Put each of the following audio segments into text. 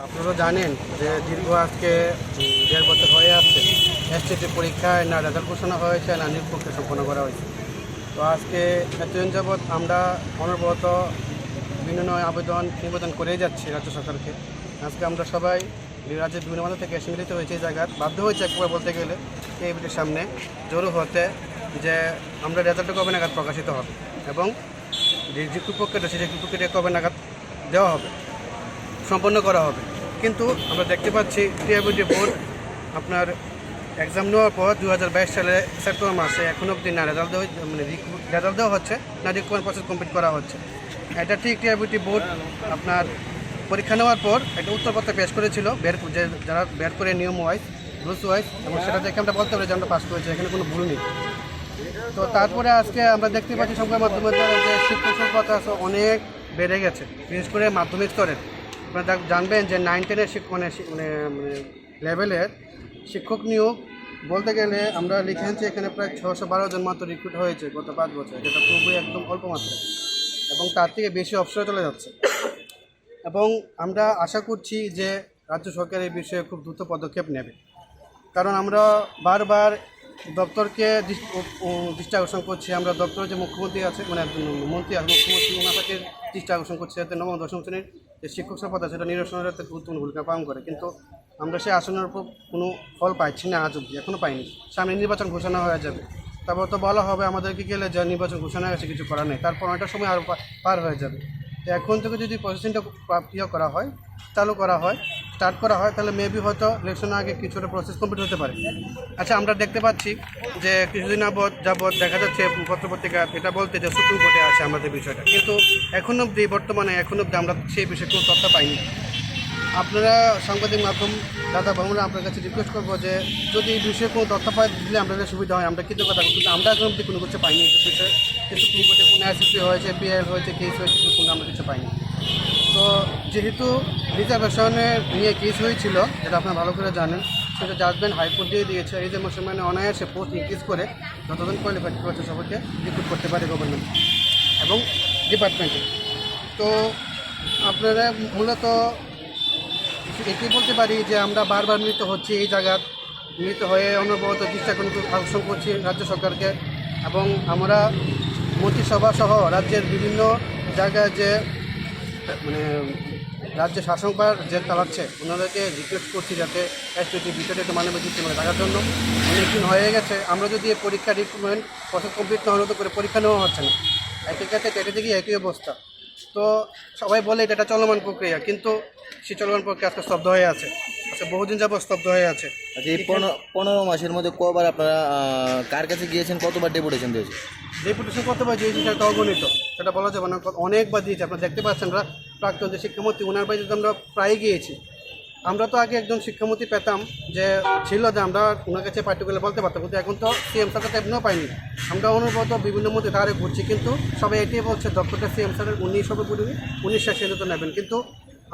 আপনারা জানেন যে দীর্ঘ আজকে 1.5 বছর হয়ে আসছে এসটিটি পরীক্ষায় না রেজাল্ট ঘোষণা হয়েছে না নিয়োগ প্রক্রিয়া সম্পন্ন করা হয়েছে। তো আজকে এতদিন যাবৎ আমরা অনবরত বিভিন্ন নিবেদন করেই যাচ্ছি রাজ্য সরকারকে। আজকে আমরা সবাই রাজ্যের বিভিন্ন মাথা থেকে এসে মিলিত হয়েছে এই জায়গায়, বাধ্য হয়েছে একবার বলতে গেলে টেবিলের সামনে জড়ো হতে যে আমরা রেজাল্টটা কবে নাগাদ প্রকাশিত হবে এবং যে প্রক্রিয়াটা সেই প্রক্রিয়াটা কবে নাগাদ দেওয়া হবে, সম্পন্ন করা হবে। কিন্তু আমরা দেখতে পাচ্ছি টিআইবিটি বোর্ড আপনার এক্সাম নেওয়ার পর 2022 সালে সেপ্টেম্বর মাসে এখনও অবধি না রেজাল্ট দেওয়া হচ্ছে না রিক্রুটমেন্ট প্রসেস কমপ্লিট করা হচ্ছে। এটা ঠিক টিআইবিটি বোর্ড আপনার পরীক্ষা নেওয়ার পর একটা উত্তরপত্র পেশ করেছিল যারা বের করে নিয়ম ওয়াইজ রুলস ওয়াইজ, এবং সেটা দেখে আমরা বলতে পারি যে আমরা পাস করেছি, এখানে কোনো ভুল নেই। তো তারপরে আজকে আমরা দেখতে পাচ্ছি সংবাদ মাধ্যমের দ্বারা যে শিক্ষক সংখ্যা অনেক বেড়ে গেছে, বিশেষ করে মাধ্যমিক স্তরের। আপনারা জানবেন যে 9-10-এর লেভেলের শিক্ষক নিয়োগ বলতে গেলে আমরা লিখে আনছি এখানে প্রায় 612 জন মাত্র রিক্রুট হয়েছে গত 5 বছর, যেটা খুবই একদম অল্প মাত্রা, এবং তার থেকে বেশি অবসরে চলে যাচ্ছে। এবং আমরা আশা করছি যে রাজ্য সরকার এই বিষয়ে খুব দ্রুত পদক্ষেপ নেবে, কারণ আমরা বারবার দপ্তরকে দৃষ্টি আকর্ষণ করছি। আমরা দপ্তরের যে মুখ্যমন্ত্রী আছে মন্ত্রী আছে, মুখ্যমন্ত্রী ওনাকে দৃষ্টি আকর্ষণ করছি যাতে নবম দশম শ্রেণীর যে শিক্ষক সম্পদ আছে সেটা নিরসনের যাতে গুরুত্বপূর্ণ ভূমিকা পালন করে। কিন্তু আমরা সেই আসনের উপর কোনো ফল পাচ্ছি না, আজ অব্দি এখনও পাইনি। সামনে নির্বাচন ঘোষণা হয়ে যাবে, তারপর তো বলা হবে আমাদেরকে গেলে যে নির্বাচন ঘোষণা হয়েছে, কিছু করার নেই, তারপর অনেকটা সময় আরও পার হয়ে যাবে। তো এখন থেকে যদি প্রসেসিংটা করা হয়, চালু করা হয়, স্টার্ট করা হয়, তাহলে মেবি হয়তো ইলেকশনের আগে কিছুটা প্রসেস কমপ্লিট হতে পারে। আচ্ছা, আমরা দেখতে পাচ্ছি যে কিছুদিন যাবৎ দেখা যাচ্ছে পত্রপত্রিকা এটা বলতে যে সুপ্রিম কোর্টে আছে আমাদের বিষয়টা, কিন্তু এখন অবধি আমরা সেই বিষয়ে কোনো তথ্য পাইনি। আপনারা সাংবাদিক মাধ্যম দাদা ভাইরা আপনার কাছে রিকোয়েস্ট করবো যে যদি এই বিষয়ে কোনো তথ্য পাই দিলে আমাদের সুবিধা হয়, আমরা কিন্তু কথা, কিন্তু আমরা এখন অবধি কোনো কিছু পাইনি এই বিষয়ে। কিন্তু সুপ্রিম কোর্টে কোনো আইসিপি হয়েছে, পিআইএল হয়েছে, কেস হয়েছে, কোনো আমরা কিছু পাইনি। তো যেহেতু রিজার্ভেশনে নিয়ে কেস হয়েছিল, যেটা আপনারা ভালো করে জানেন, সেটা জাজমেন্ট হাইকোর্ট দিয়ে দিয়েছে এই যে মুসলমানে অনায়াসে পোস্ট ইনক্রিজ করে যতজন কোয়ালিফাইড করেছে সবাইকে রিক্রুট করতে পারে গভর্নমেন্ট এবং ডিপার্টমেন্টে। তো আপনারা মূলত এটি বলতে পারি যে আমরা বারবার মিলিত হচ্ছি এই জায়গার, মিলিত হয়ে অনবরত দৃষ্টি আকর্ষণ করছি রাজ্য সরকারকে, এবং আমরা মন্ত্রিসভা সহ রাজ্যের বিভিন্ন জায়গায় যে রাজ্যে শাসনভার যে চালাচ্ছে ওনাদেরকে রিকোয়েস্ট করছি যাতে এসটিটি বিষয়টা একটু মানবিক দৃষ্টিকোণে রাখার জন্য। অনেকদিন হয়ে গেছে আমরা যদি পরীক্ষা রিক্রুটমেন্ট প্রসেস কমপ্লিট না হলে তো করে পরীক্ষা নেওয়া হচ্ছে না, একই ক্ষেত্রে কেটে দিকে একই অবস্থা। তো সবাই বলে এটা চলমান প্রক্রিয়া, কিন্তু সেই চলমান প্রক্রিয়া আজকে স্তব্ধ হয়ে আছে, আচ্ছা বহুদিন যাবত স্তব্ধ হয়ে আছে। আচ্ছা, এই 15 মাসের মধ্যে কবার আপনারা কার কাছে গিয়েছেন, কতবার ডেপুটেশন দিয়েছে? ডেপুটেশন কতবার দিয়েছি সেটা অগণিত, সেটা বলা যাবে না, অনেকবার দিয়েছি। আপনারা দেখতে পাচ্ছেন প্রাক্তন যে শিক্ষামন্ত্রী ওনার বাড়িতে আমরা প্রায় গিয়েছি। আমরা তো আগে একজন শিক্ষামন্ত্রী পেতাম যে ছিল যে আমরা ওনার কাছে পার্টিকুলার বলতে পারতাম, কিন্তু এখন তো সিএম স্যারের টাইপও পাইনি। আমরা অনুভূত বিভিন্ন মধ্যে তারে ঘুরছি, কিন্তু সবাই এটাই বলছে দপ্তরটা সিএম স্যারের 19 হবে পুরোপুরি 19 সিদ্ধান্ত নেবেন, কিন্তু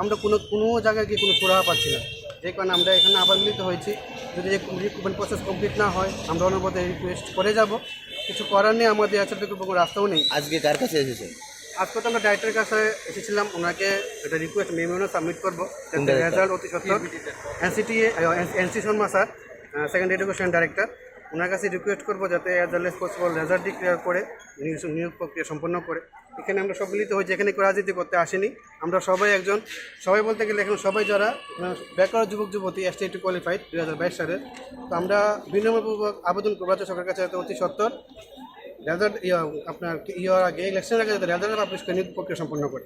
আমরা কোনো জায়গায় গিয়ে কোনো সুরাহা পাচ্ছি না। যে কারণে আমরা এখানে আবার মিলিত হয়েছি। যদি রিক্রুটমেন্ট প্রসেস কমপ্লিট না হয় আমরা অনুভূত রিকোয়েস্ট করে যাব, কিছু করার নেই, আমাদের আছে কোনো রাস্তাও নেই। আজকে কার কাছে এসেছে? আজকে তো আমরা ডাইরেক্টরের কাছে এসেছিলাম, ওনাকে একটা রিকোয়েস্ট মেমো সাবমিট করবো যাতে রেজাল্ট অতি সত্তর NC Sharma sir, second education director, ওনার কাছে রিকোয়েস্ট করবো যাতে as early as possible result declare করে নিয়োগ প্রক্রিয়া সম্পন্ন করে। এখানে আমরা সব মিলিত হয়েছি, এখানে কেউ রাজনীতি করতে আসেনি। আমরা সবাই বলতে গেলে এখন সবাই যারা বেকার যুবক যুবতী এসটি কোয়ালিফাইড 2022 সালে। তো আমরা বিনম্রপূর্বক আবেদন করবো রাজ্য সরকারের কাছে যাতে অতি সত্তর রেজাল্ট আপনার আগে ইলেকশনের আগে যাতে রেজাল্ট পাবলিশ করে নিয়োগ প্রক্রিয়া সম্পন্ন করে।